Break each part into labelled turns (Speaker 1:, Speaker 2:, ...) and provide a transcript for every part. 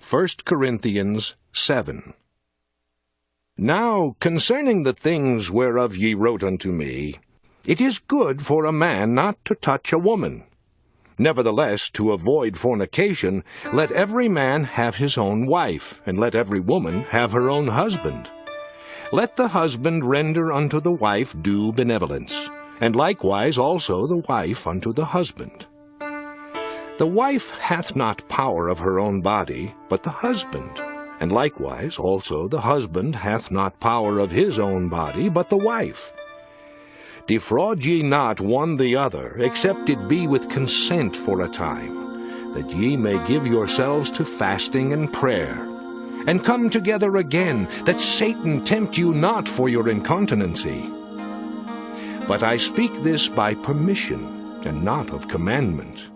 Speaker 1: First Corinthians 7. Now concerning the things whereof ye wrote unto me, it is good for a man not to touch a woman. Nevertheless, to avoid fornication, let every man have his own wife, and let every woman have her own husband. Let the husband render unto the wife due benevolence, and likewise also the wife unto the husband. The wife hath not power of her own body, but the husband, and likewise also the husband hath not power of his own body, but the wife. Defraud ye not one the other, except it be with consent for a time, that ye may give yourselves to fasting and prayer, and come together again, that Satan tempt you not for your incontinency. But I speak this by permission, and not of commandment.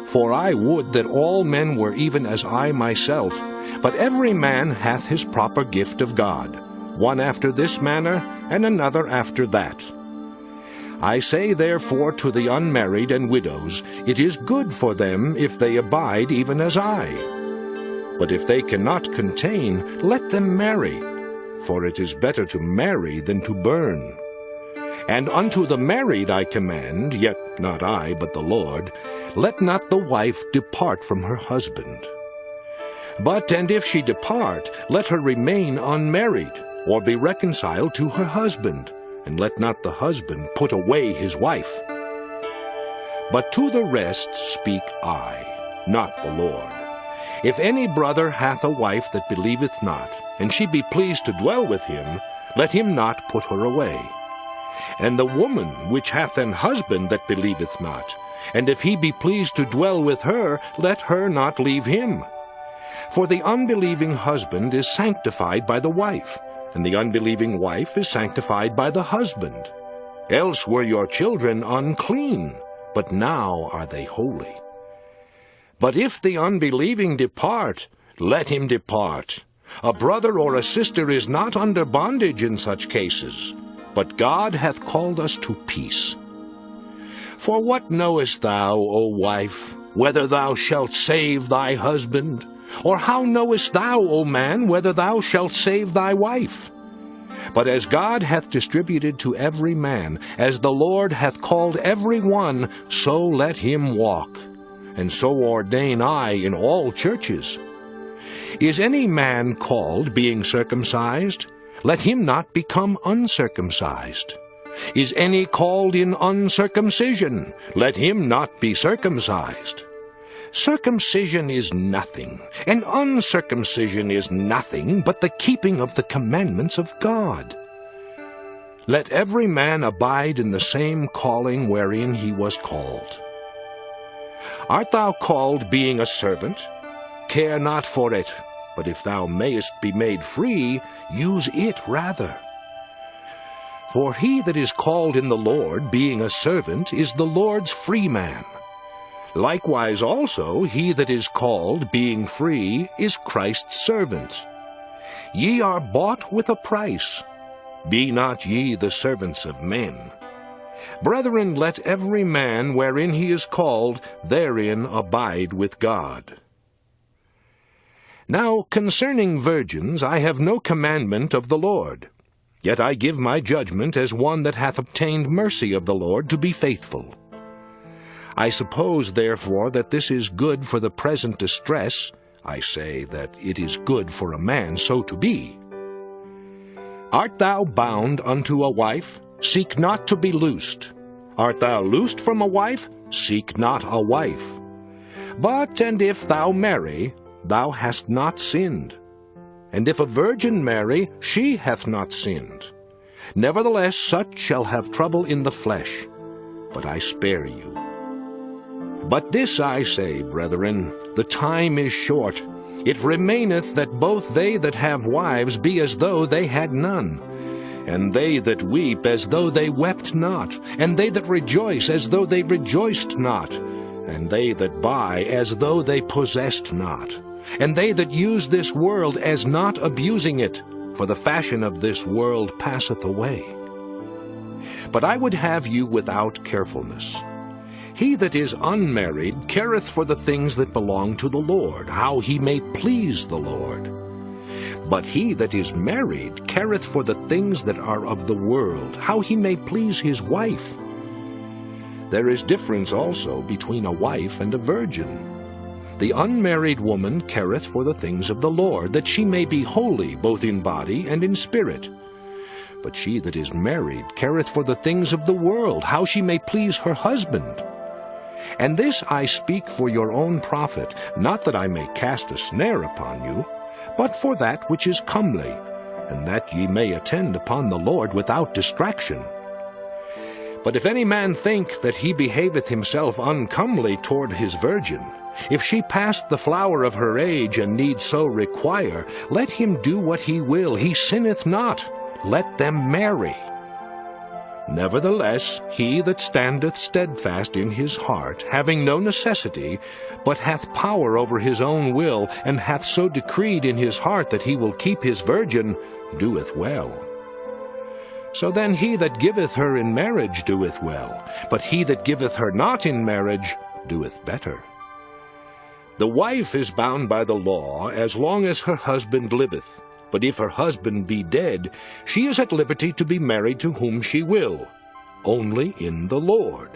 Speaker 1: For I would that all men were even as I myself, but every man hath his proper gift of God, one after this manner, and another after that. I say therefore to the unmarried and widows, it is good for them if they abide even as I. But if they cannot contain, let them marry, for it is better to marry than to burn. And unto the married I command, yet not I, but the Lord, let not the wife depart from her husband. But, and if she depart, let her remain unmarried, or be reconciled to her husband, and let not the husband put away his wife. But to the rest speak I, not the Lord. If any brother hath a wife that believeth not, and she be pleased to dwell with him, let him not put her away. And the woman which hath an husband that believeth not, and if he be pleased to dwell with her, let her not leave him. For the unbelieving husband is sanctified by the wife, and the unbelieving wife is sanctified by the husband. Else were your children unclean, but now are they holy. But if the unbelieving depart, let him depart. A brother or a sister is not under bondage in such cases, but God hath called us to peace. For what knowest thou, O wife, whether thou shalt save thy husband? Or how knowest thou, O man, whether thou shalt save thy wife? But as God hath distributed to every man, as the Lord hath called every one, so let him walk. And so ordain I in all churches. Is any man called, being circumcised? Let him not become uncircumcised. Is any called in uncircumcision? Let him not be circumcised. Circumcision is nothing, and uncircumcision is nothing, but the keeping of the commandments of God. Let every man abide in the same calling wherein he was called. Art thou called being a servant? Care not for it, but if thou mayest be made free, use it rather. For he that is called in the Lord, being a servant, is the Lord's free man. Likewise also he that is called, being free, is Christ's servant. Ye are bought with a price. Be not ye the servants of men. Brethren, let every man wherein he is called, therein abide with God. Now concerning virgins I have no commandment of the Lord. Yet I give my judgment as one that hath obtained mercy of the Lord to be faithful. I suppose, therefore, that this is good for the present distress. I say that it is good for a man so to be. Art thou bound unto a wife? Seek not to be loosed. Art thou loosed from a wife? Seek not a wife. But, and if thou marry, thou hast not sinned. And if a virgin marry, she hath not sinned. Nevertheless, such shall have trouble in the flesh, but I spare you. But this I say, brethren, the time is short. It remaineth that both they that have wives be as though they had none, and they that weep as though they wept not, and they that rejoice as though they rejoiced not, and they that buy as though they possessed not, and they that use this world as not abusing it, for the fashion of this world passeth away. But I would have you without carefulness. He that is unmarried careth for the things that belong to the Lord, how he may please the Lord. But he that is married careth for the things that are of the world, how he may please his wife. There is difference also between a wife and a virgin. The unmarried woman careth for the things of the Lord, that she may be holy both in body and in spirit. But she that is married careth for the things of the world, how she may please her husband. And this I speak for your own profit, not that I may cast a snare upon you, but for that which is comely, and that ye may attend upon the Lord without distraction. But if any man think that he behaveth himself uncomely toward his virgin, if she pass the flower of her age, and need so require, let him do what he will, he sinneth not. Let them marry. Nevertheless, he that standeth steadfast in his heart, having no necessity, but hath power over his own will, and hath so decreed in his heart that he will keep his virgin, doeth well. So then he that giveth her in marriage doeth well, but he that giveth her not in marriage doeth better. The wife is bound by the law as long as her husband liveth. But if her husband be dead, she is at liberty to be married to whom she will, only in the Lord.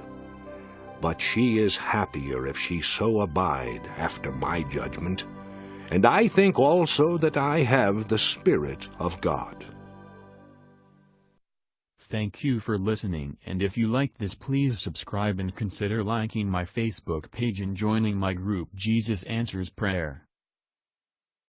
Speaker 1: But she is happier if she so abide after my judgment. And I think also that I have the Spirit of God.
Speaker 2: Thank you for listening, and if you like this, please subscribe and consider liking my Facebook page and joining my group Jesus Answers Prayer.